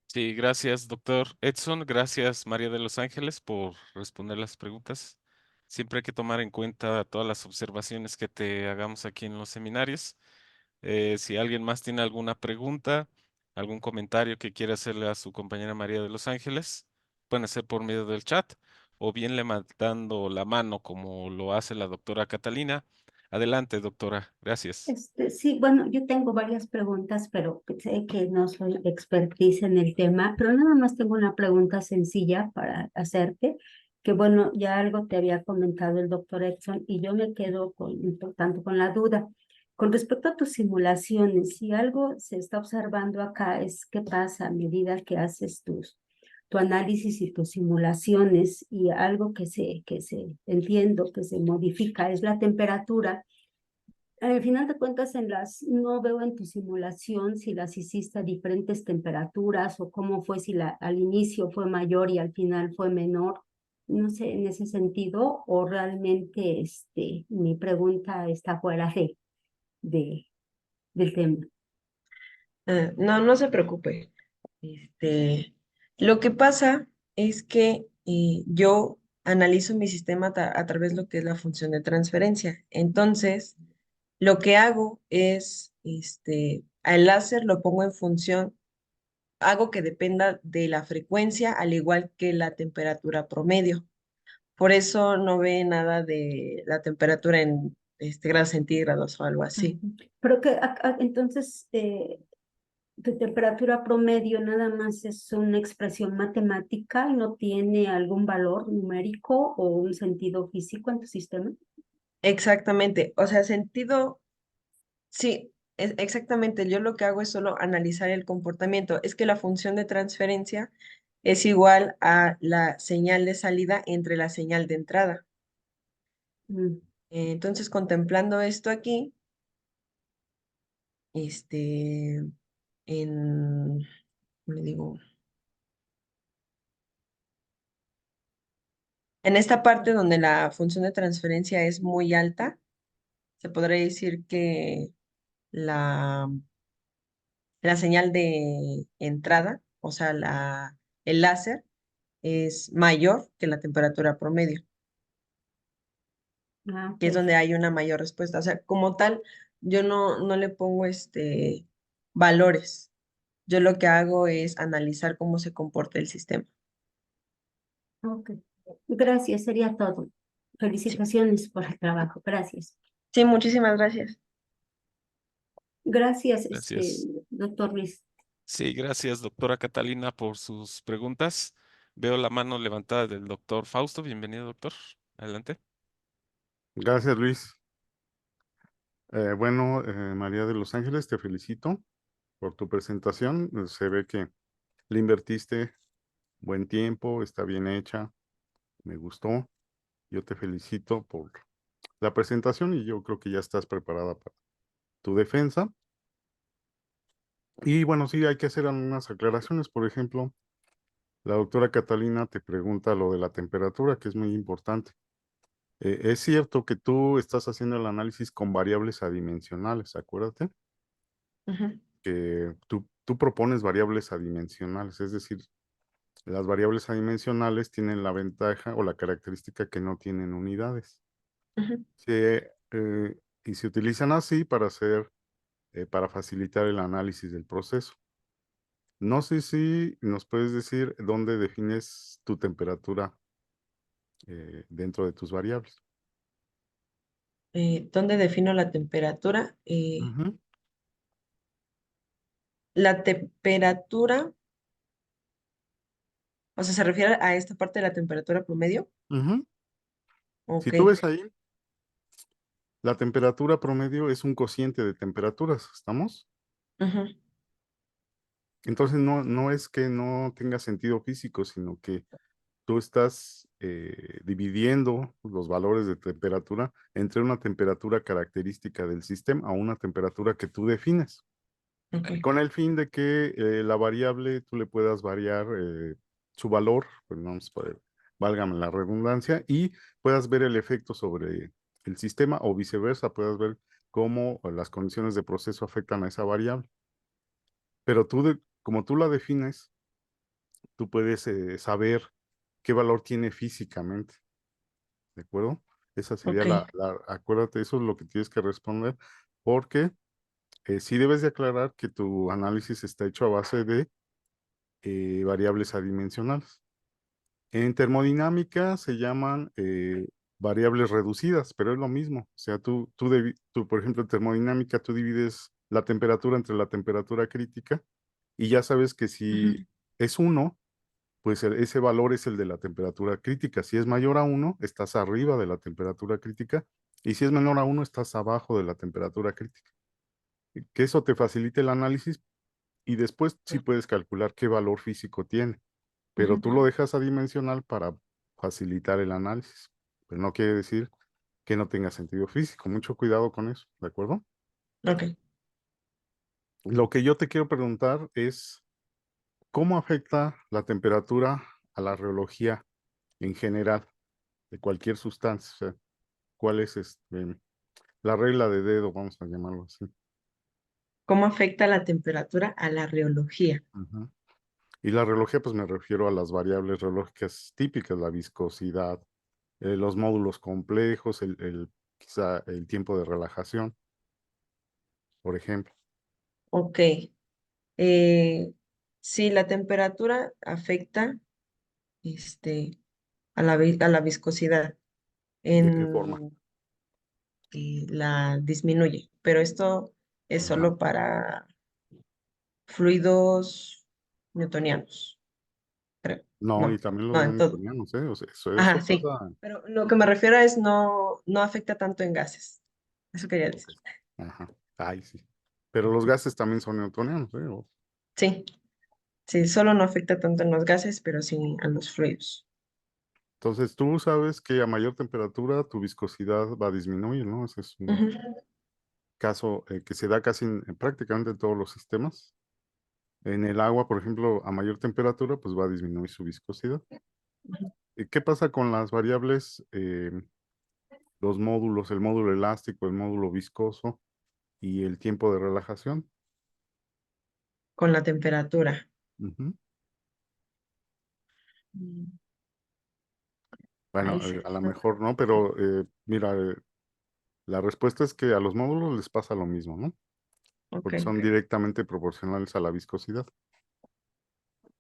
Sí, gracias, doctor Edson. Gracias, María de los Ángeles, por responder las preguntas. Siempre hay que tomar en cuenta todas las observaciones que te hagamos aquí en los seminarios. Si alguien más tiene alguna pregunta, algún comentario que quiera hacerle a su compañera María de los Ángeles, pueden hacer por medio del chat o bien levantando la mano como lo hace la doctora Catalina. Adelante, doctora. Gracias. Sí, bueno, yo tengo varias preguntas, pero sé que no soy expertise en el tema, pero nada más tengo una pregunta sencilla para hacerte, que bueno, ya algo te había comentado el doctor Edson y yo me quedo tanto con la duda. Con respecto a tus simulaciones, si algo se está observando acá es qué pasa a medida que haces tu análisis y tus simulaciones y algo entiendo que se modifica es la temperatura. Al final de cuentas, no veo en tu simulación si las hiciste a diferentes temperaturas o cómo fue, si al inicio fue mayor y al final fue menor. No sé, en ese sentido, o realmente mi pregunta está fuera de, del tema. No, no se preocupe. Lo que pasa es que yo analizo mi sistema a través de lo que es la función de transferencia. Entonces, lo que hago es, al láser lo pongo en función, hago que dependa de la frecuencia, al igual que la temperatura promedio. Por eso no ve nada de la temperatura en grados centígrados o algo así. Ujú. Pero que entonces tu temperatura promedio nada más es una expresión matemática y no tiene algún valor numérico o un sentido físico en tu sistema. Exactamente. O sea, sentido, sí, exactamente. Yo lo que hago es solo analizar el comportamiento. Es que la función de transferencia es igual a la señal de salida entre la señal de entrada. Mm. Entonces, contemplando esto aquí, este, ¿cómo le digo? En esta parte donde la función de transferencia es muy alta, se podría decir que la señal de entrada, o sea, el láser, es mayor que la temperatura promedio, Ah, que es ok. donde hay una mayor respuesta. O sea, como tal, yo no le pongo valores. Yo lo que hago es analizar cómo se comporta el sistema. Ok. Gracias, sería todo. Sí, Felicitaciones por el trabajo. Gracias. Sí, muchísimas gracias. Gracias, Gracias. doctor Luis. Sí, gracias, doctora Catalina, por sus preguntas. Veo la mano levantada del doctor Fausto. Bienvenido, doctor. Adelante. Gracias, Luis. Bueno, María de los Ángeles, te felicito por tu presentación. Se ve que le invertiste buen tiempo, está bien hecha, me gustó. Yo te felicito por la presentación y yo creo que ya estás preparada para tu defensa. Y bueno, sí, hay que hacer algunas aclaraciones. Por ejemplo, la doctora Catalina te pregunta lo de la temperatura, que es muy importante. Es cierto que tú estás haciendo el análisis con variables adimensionales, acuérdate Ujú, que tú propones variables adimensionales, es decir, las variables adimensionales tienen la ventaja o la característica que no tienen unidades. ujú. Y se utilizan así para para facilitar el análisis del proceso. No sé si nos puedes decir dónde defines tu temperatura dentro de tus variables. ¿Dónde defino la temperatura? Ujú, La temperatura, o sea, ¿se refiere a esta parte de la temperatura promedio? ujú. Si Ok. tú ves ahí, la temperatura promedio es un cociente de temperaturas, ¿estamos? Ujú, Entonces no es que no tenga sentido físico, sino que tú estás dividiendo los valores de temperatura entre una temperatura característica del sistema a una temperatura que tú defines, ok. con el fin de que la variable tú le puedas variar su valor, pues vamos a poner, válgame la redundancia, y puedas ver el efecto sobre el sistema o viceversa, puedas ver cómo las condiciones de proceso afectan a esa variable. Pero como tú la defines, tú puedes saber qué valor tiene físicamente, ¿de acuerdo? Esa sería Ok. acuérdate, eso es lo que tienes que responder, porque sí debes de aclarar que tu análisis está hecho a base de variables adimensionales. En termodinámica se llaman variables reducidas, pero es lo mismo. O sea, tú, por ejemplo, en termodinámica, tú divides la temperatura entre la temperatura crítica y ya sabes que si Ujú, es 1, pues ese valor es el de la temperatura crítica. Si es mayor a 1, estás arriba de la temperatura crítica, y si es menor a 1, estás abajo de la temperatura crítica. Que eso te facilite el análisis y después sí puedes calcular qué valor físico tiene, pero ujú. tú lo dejas adimensional para facilitar el análisis. Pero no quiere decir que no tenga sentido físico. Mucho cuidado con eso, ¿de acuerdo? Ok. Lo que yo te quiero preguntar es, ¿cómo afecta la temperatura a la reología en general de cualquier sustancia? O sea, ¿cuál es la regla de dedo, vamos a llamarlo así? ¿Cómo afecta la temperatura a la reología? Ujú. Y la reología, pues me refiero a las variables reológicas típicas, la viscosidad, los módulos complejos, quizá el tiempo de relajación, por ejemplo. Ok. Eh, sí, la temperatura afecta este, a la viscosidad. ¿De qué forma? En, la disminuye, pero esto es Ajá. solo para fluidos newtonianos, creo. No, y No, también los no, no en todo. newtonianos, ¿eh? O sea, eso Ajá, sí. pasa. Pero lo que me refiero es no afecta tanto en gases. Eso quería Ok. decir. Ajá. Ay, sí. Pero los gases también son newtonianos, ¿eh? Sí, sí, solo no afecta tanto en los gases, pero sí a los fluidos. Entonces, tú sabes que a mayor temperatura tu viscosidad va a disminuir, ¿no? Ese es un Ujú, caso que se da casi en prácticamente en todos los sistemas. En el agua, por ejemplo, a mayor temperatura, pues va a disminuir su viscosidad. ujú. ¿Qué pasa con las variables, los módulos, el módulo elástico, el módulo viscoso y el tiempo de relajación? Con la temperatura. Ujú. Mm, Bueno, ahí sí. a lo No. mejor no, pero mira, la respuesta es que a los módulos les pasa lo mismo, ¿no? Ok. Porque son directamente proporcionales a la viscosidad.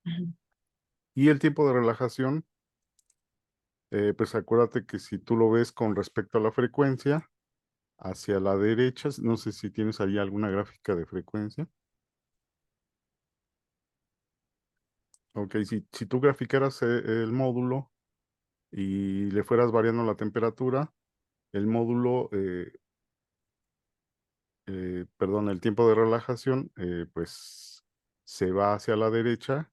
Ujú. Y el tiempo de relajación, pues acuérdate que si tú lo ves con respecto a la frecuencia, hacia la derecha. No sé si tienes ahí alguna gráfica de frecuencia. Ok, si tú graficaras el módulo y le fueras variando la temperatura, el módulo, perdón, el tiempo de relajación, pues se va hacia la derecha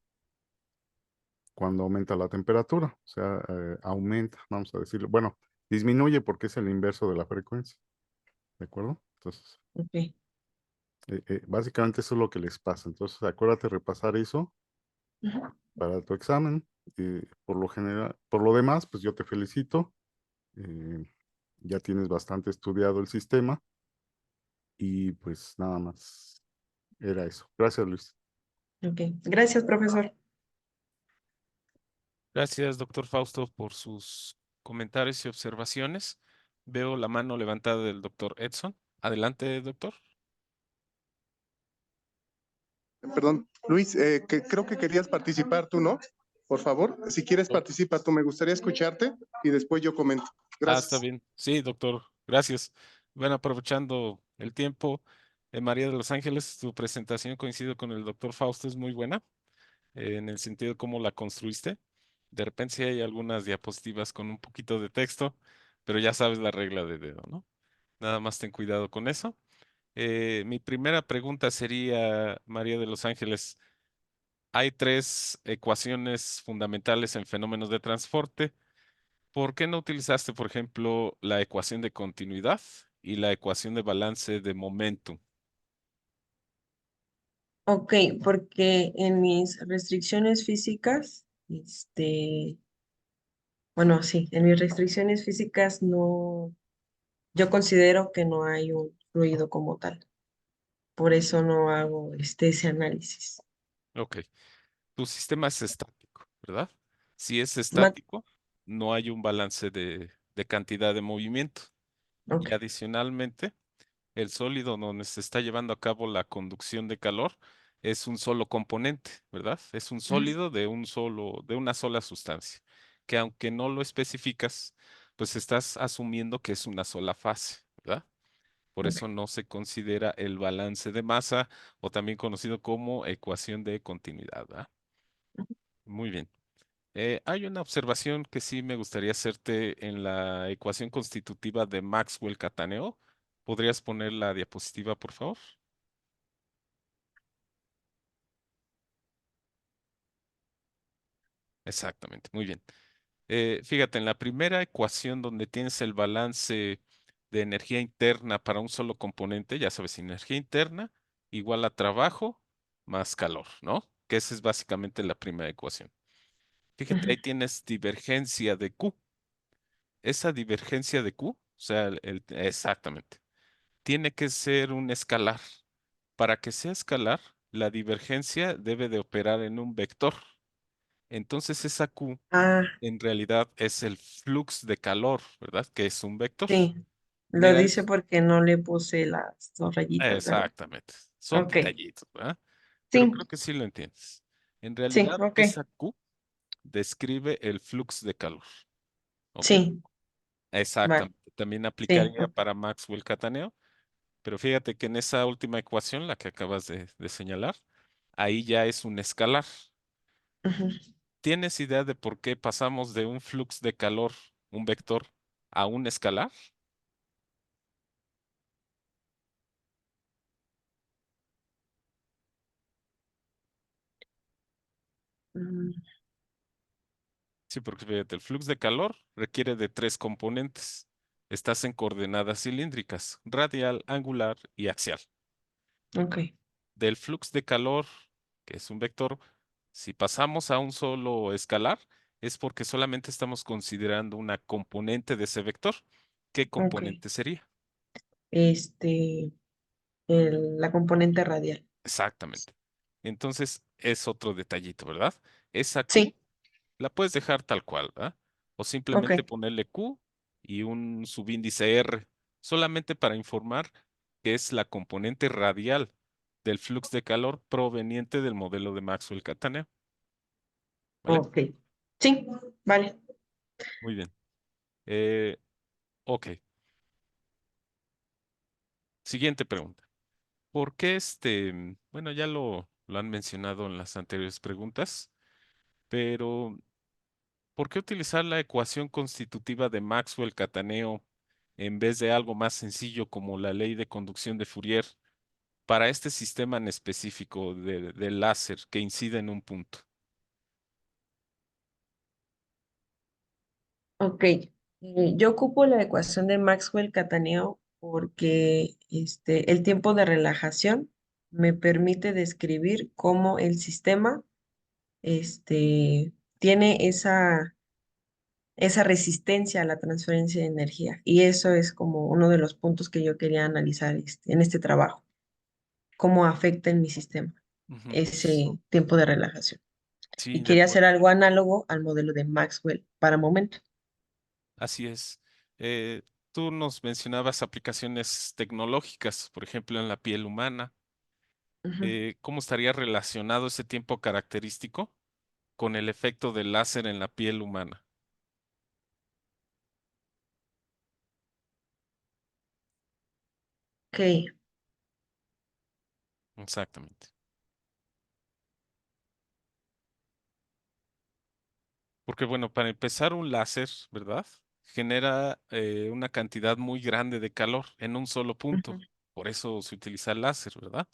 cuando aumenta la temperatura, o sea, aumenta, vamos a decirlo. Bueno, disminuye porque es el inverso de la frecuencia, ¿de acuerdo? Entonces, Ok. básicamente eso es lo que les pasa. Entonces, acuérdate repasar eso Ujú. para tu examen. Por lo general, por lo demás, pues yo te felicito. eh, ya tienes bastante estudiado el sistema y pues nada más era eso. Gracias, Luis. Ok. Gracias, profesor. Gracias, doctor Fausto, por sus comentarios y observaciones. Veo la mano levantada del doctor Edson. Adelante, doctor. Perdón, Luis, que creo que querías participar tú, ¿no? Por favor, si quieres participa tú, me gustaría escucharte y después yo comento. Está Gracias. bien. Sí, doctor. Gracias. Bueno, aprovechando el tiempo, María de los Ángeles, tu presentación coincido con el doctor Fausto, es muy buena, en el sentido de cómo la construiste. De repente sí hay algunas diapositivas con un poquito de texto, pero ya sabes la regla de dedo, ¿no? Nada más ten cuidado con eso. Mi primera pregunta sería, María de los Ángeles, hay tres ecuaciones fundamentales en fenómenos de transporte. ¿Por qué no utilizaste, por ejemplo, la ecuación de continuidad y la ecuación de balance de momentum? Ok, porque en mis restricciones físicas, bueno, sí, en mis restricciones físicas no, yo considero que no hay un fluido como tal. Por eso no hago ese análisis. Ok, tu sistema es estático, ¿verdad? Si es Ma- estático, no hay un balance de cantidad de movimiento. ok. Y adicionalmente, el sólido donde se está llevando a cabo la conducción de calor es un solo componente, ¿verdad? Es un Ujú. sólido de una sola sustancia, que aunque no lo especificas, pues estás asumiendo que es una sola fase, ¿verdad? Por Ok. eso no se considera el balance de masa o también conocido como ecuación de continuidad, ¿verdad? Muy bien. Hay una observación que sí me gustaría hacerte en la ecuación constitutiva de Maxwell-Cataneo. ¿Podrías poner la diapositiva, por favor? Exactamente, muy bien. Fíjate, en la primera ecuación donde tienes el balance de energía interna para un solo componente, ya sabes, energía interna igual a trabajo más calor, ¿no? Que esa es básicamente la primera ecuación. Fíjate, Ujú. ahí tienes divergencia de Q. Esa divergencia de Q, o sea, exactamente, tiene que ser un escalar. Para que sea escalar, la divergencia debe de operar en un vector. Entonces esa Q Ah, en realidad es el flux de calor, ¿verdad? Que es un vector. sí. Lo Mira, dice porque no le puse las dos rayitas, ¿verdad? exactamente. Son Ok. detallitos, ¿verdad? Pero Sí, creo que sí lo entiendes. En sí, realidad, ok. esa Q describe el flux de calor, ¿ok? Sí, vale. Exactamente. También Sí, aplicaría ok. para Maxwell-Cataneo, pero fíjate que en esa última ecuación, la que acabas de señalar, ahí ya es un escalar. Ujú. ¿Tienes idea de por qué pasamos de un flux de calor, un vector, a un escalar? Mm, Sí, porque fíjate, el flux de calor requiere de tres componentes. Estás en coordenadas cilíndricas, radial, angular y axial. ok, Del flux de calor, que es un vector, si pasamos a un solo escalar, es porque solamente estamos considerando una componente de ese vector. ¿Qué ok. componente sería? Este, la componente radial. Exactamente. Entonces, es otro detallito, ¿verdad? Esa Q Sí, la puedes dejar tal cual, ¿verdad? O ok, simplemente ponerle Q y un subíndice R, solamente para informar que es la componente radial del flux de calor proveniente del modelo de Maxwell-Cataneo, ¿vale? ok. Sí, vale. Muy bien. Eh, ok. Siguiente pregunta. ¿Por qué bueno, ya lo han mencionado en las anteriores preguntas, pero ¿por qué utilizar la ecuación constitutiva de Maxwell-Cataneo en vez de algo más sencillo como la ley de conducción de Fourier para este sistema en específico de láser que incide en un punto? Ok, yo ocupo la ecuación de Maxwell-Cataneo porque el tiempo de relajación me permite describir cómo el sistema tiene esa resistencia a la transferencia de energía. Y eso es como uno de los puntos que yo quería analizar en este trabajo, cómo afecta en mi sistema Ujú. ese tiempo de relajación. Sí, Y de quería hacer acuerdo. algo análogo al modelo de Maxwell para momento. Así es. Tú nos mencionabas aplicaciones tecnológicas, por ejemplo, en la piel humana. Ujú. ¿Cómo estaría relacionado ese tiempo característico con el efecto del láser en la piel humana? Ok. Exactamente. Porque bueno, para empezar, un láser, ¿verdad? Genera una cantidad muy grande de calor en un solo Ujú, punto. Por eso se utiliza el láser, ¿verdad?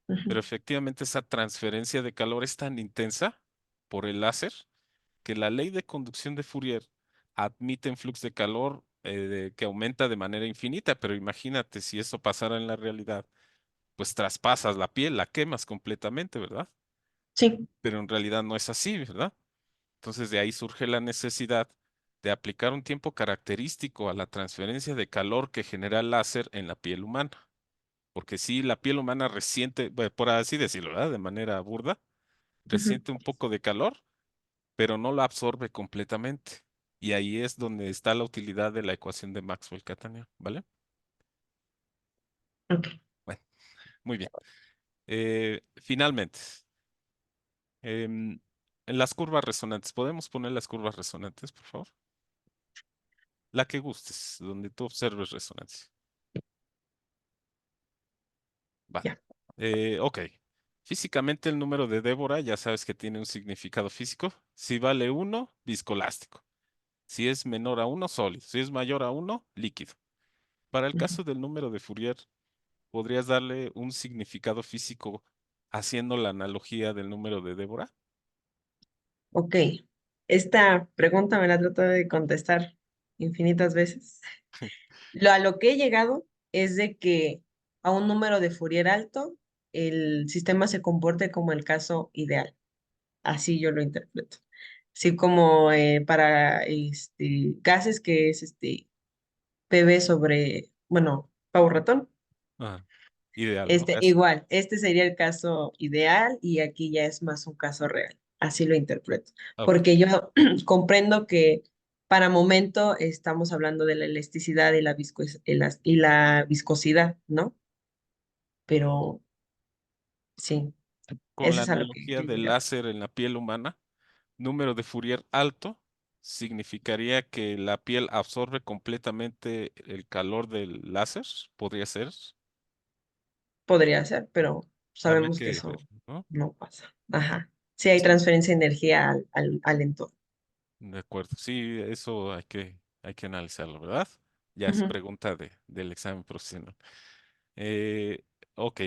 ujú. Pero efectivamente esa transferencia de calor es tan intensa por el láser que la ley de conducción de Fourier admite un flux de calor que aumenta de manera infinita. Pero imagínate si eso pasara en la realidad, pues traspasas la piel, la quemas completamente, ¿verdad? Sí. Pero en realidad no es así, ¿verdad? Entonces de ahí surge la necesidad de aplicar un tiempo característico a la transferencia de calor que genera el láser en la piel humana. Porque si la piel humana resiente, bueno, por así decirlo, ¿verdad? De manera burda, Ujú. resiente un poco de calor, pero no lo absorbe completamente. Y ahí es donde está la utilidad de la ecuación de Maxwell-Cataneo, ¿vale? Ok. Bueno, muy bien. Finalmente, en las curvas resonantes, ¿podemos poner las curvas resonantes, por favor? La que gustes, donde tú observes resonancia. Va. Ya. Ok. Físicamente el número de Débora ya sabes que tiene un significado físico. Si vale 1, viscoelástico. Si es menor a 1, sólido. Si es mayor a 1, líquido. Para el Ujú. caso del número de Fourier, ¿podrías darle un significado físico haciendo la analogía del número de Débora? Ok. Esta pregunta me la he tratado de contestar infinitas veces. A lo que he llegado es de que a un número de Fourier alto, el sistema se comporte como el caso ideal. Así yo lo interpreto. Así como para gases que es PV sobre, bueno, pavo ratón. Ah, ideal, ¿no? Igual, este sería el caso ideal y aquí ya es más un caso real. Así lo interpreto. Ok, Porque yo comprendo que para momento estamos hablando de la elasticidad y y la viscosidad, ¿no? Pero sí, con eso la es a lo que analogía yo he del llegado. láser en la piel humana, número de Fourier alto significaría que la piel absorbe completamente el calor del láser, podría ser. Podría ser, pero Habría sabemos que que ver, eso ¿no? no pasa. Ajá. Sí hay Sí, transferencia de energía al entorno. de acuerdo. Sí, eso hay que analizarlo, ¿verdad? Ya es Ujú. pregunta del examen profesional. Eh, ok,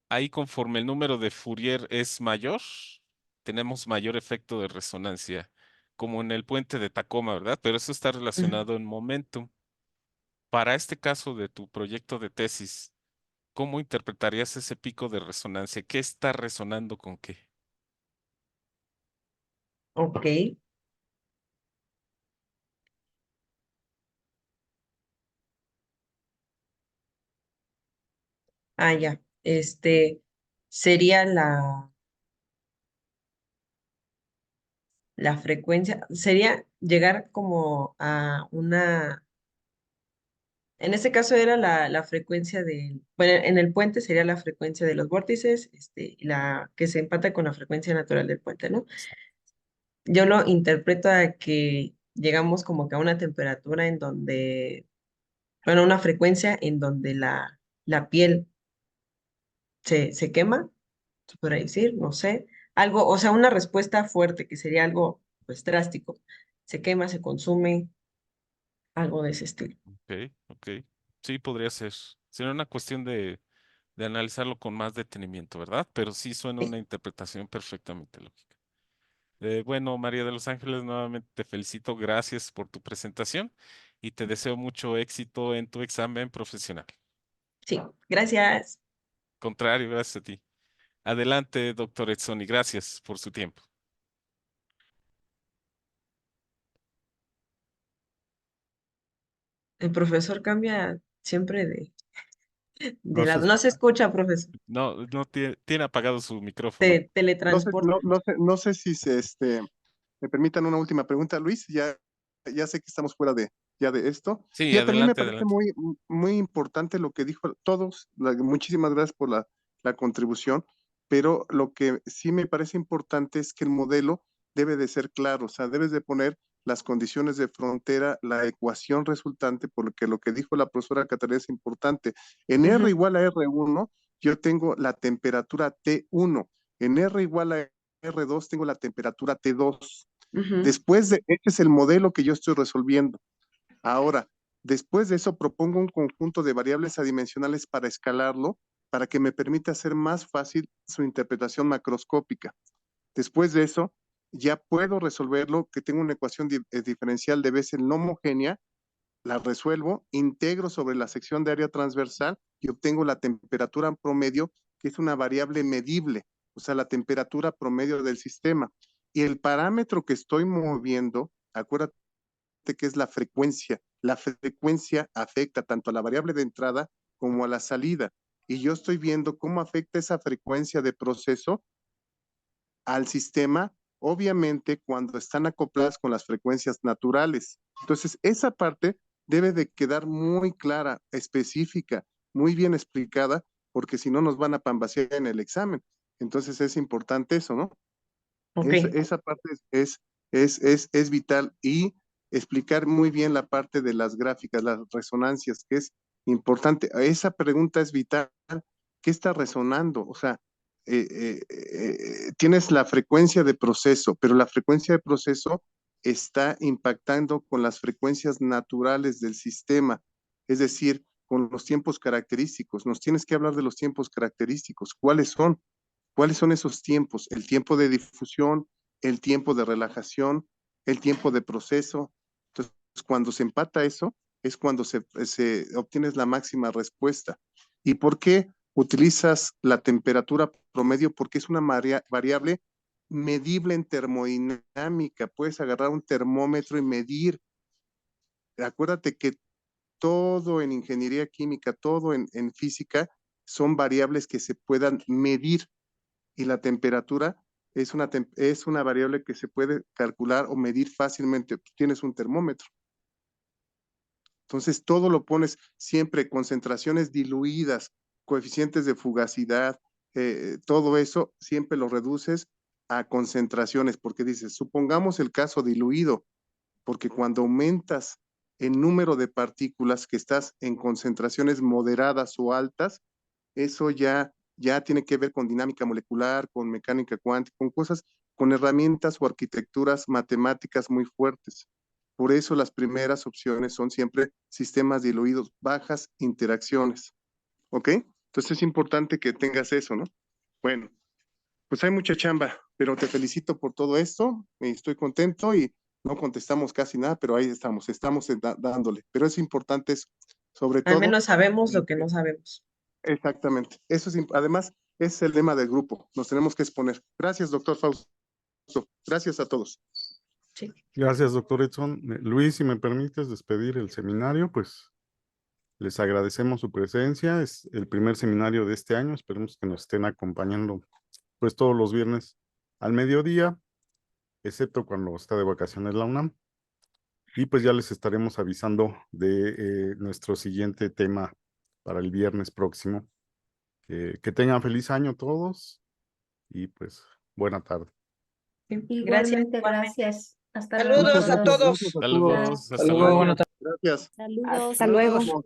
ahí conforme el número de Fourier es mayor, tenemos mayor efecto de resonancia, como en el puente de Tacoma, ¿verdad? Pero eso está Ujú. relacionado en momentum. Para este caso de tu proyecto de tesis, ¿cómo interpretarías ese pico de resonancia? ¿Qué está resonando con qué? Ok. Ah, ya. Sería la frecuencia, sería llegar como a en este caso era la frecuencia bueno, en el puente sería la frecuencia de los vórtices, y la que se empata con la frecuencia natural del puente, ¿no? Yo lo interpreto a que llegamos como que a una temperatura en donde Bueno, una frecuencia en donde la piel se quema, se podría decir, no sé, algo, o sea, una respuesta fuerte que sería algo pues drástico. Se quema, se consume, algo de ese estilo. Ok, ok. Sí, podría ser. Sería una cuestión de analizarlo con más detenimiento, ¿verdad? Pero sí suena Sí, una interpretación perfectamente lógica. Bueno, María de los Ángeles, nuevamente te felicito, gracias por tu presentación y te deseo mucho éxito en tu examen profesional. sí, gracias. Contrario, gracias a ti. Adelante, doctor Edson, y gracias por su tiempo. El profesor cambia siempre de No sé, lado. No se escucha, profesor. No, no tiene apagado su micrófono. Teletransporta. No sé si me permitan una última pregunta, Luis. Ya sé que estamos fuera ya de esto. Sí, Fíjate, a mí me adelante, parece adelante. muy importante lo que dijo todos. Muchísimas gracias por la contribución, pero lo que sí me parece importante es que el modelo debe de ser claro, o sea, debes de poner las condiciones de frontera, la ecuación resultante, porque lo que dijo la profesora Catarina es importante. En R Ujú, igual a R1, yo tengo la temperatura T1. En R igual a R2 tengo la temperatura T2. ujú. Este es el modelo que yo estoy resolviendo. Ahora, después de eso propongo un conjunto de variables adimensionales para escalarlo, para que me permita hacer más fácil su interpretación macroscópica. Después de eso, ya puedo resolverlo, que tengo una ecuación diferencial de Bessel no homogénea, la resuelvo, integro sobre la sección de área transversal y obtengo la temperatura promedio, que es una variable medible, o sea, la temperatura promedio del sistema. Y el parámetro que estoy moviendo, acuérdate que es la frecuencia. La frecuencia afecta tanto a la variable de entrada como a la salida. Y yo estoy viendo cómo afecta esa frecuencia de proceso al sistema, obviamente cuando están acopladas con las frecuencias naturales. Entonces, esa parte debe de quedar muy clara, específica, muy bien explicada, porque si no nos van a pambasear en el examen. Entonces es importante eso, ¿no? Ok, Esa parte es vital y explicar muy bien la parte de las gráficas, las resonancias, que es importante. Esa pregunta es vital. ¿Qué está resonando? O sea, tienes la frecuencia de proceso, pero la frecuencia de proceso está impactando con las frecuencias naturales del sistema, es decir, con los tiempos característicos. Nos tienes que hablar de los tiempos característicos. ¿Cuáles son? ¿Cuáles son esos tiempos? El tiempo de difusión, el tiempo de relajación, el tiempo de proceso. Entonces, cuando se empata eso, es cuando se obtienes la máxima respuesta. ¿Y por qué utilizas la temperatura promedio? Porque es una variable medible en termodinámica. Puedes agarrar un termómetro y medir. Acuérdate que todo en ingeniería química, todo en física, son variables que se puedan medir y la temperatura es una variable que se puede calcular o medir fácilmente. Tú tienes un termómetro. Entonces, todo lo pones siempre, concentraciones diluidas, coeficientes de fugacidad, todo eso siempre lo reduces a concentraciones, porque dices, supongamos el caso diluido, porque cuando aumentas el número de partículas que estás en concentraciones moderadas o altas, eso ya tiene que ver con dinámica molecular, con mecánica cuántica, con cosas, con herramientas o arquitecturas matemáticas muy fuertes. Por eso las primeras opciones son siempre sistemas diluidos, bajas interacciones. ¿Ok? Entonces es importante que tengas eso, ¿no? Bueno, pues hay mucha chamba, pero te felicito por todo esto. Estoy contento y no contestamos casi nada, pero ahí estamos dándole. Pero es importante eso, sobre al todo. menos sabemos lo que no sabemos. Exactamente. Además, es el lema del grupo. Nos tenemos que exponer. Gracias, doctor Fausto. Gracias a todos. Sí. gracias, doctor Edson. Luis, si me permites despedir el seminario, pues les agradecemos su presencia. Es el primer seminario de este año. Esperemos que nos estén acompañando pues todos los viernes al mediodía, excepto cuando está de vacaciones la UNAM. Y pues ya les estaremos avisando de nuestro siguiente tema para el viernes próximo. Que tengan feliz año todos y pues buena tarde. Gracias, Igualmente, igualmente. gracias. Hasta luego Muchas a Saludos a gracias. todos. todos. Gracias a todos. Saludos, Hasta hasta luego, luego. buenas tardes. Gracias. Saludos. Hasta luego.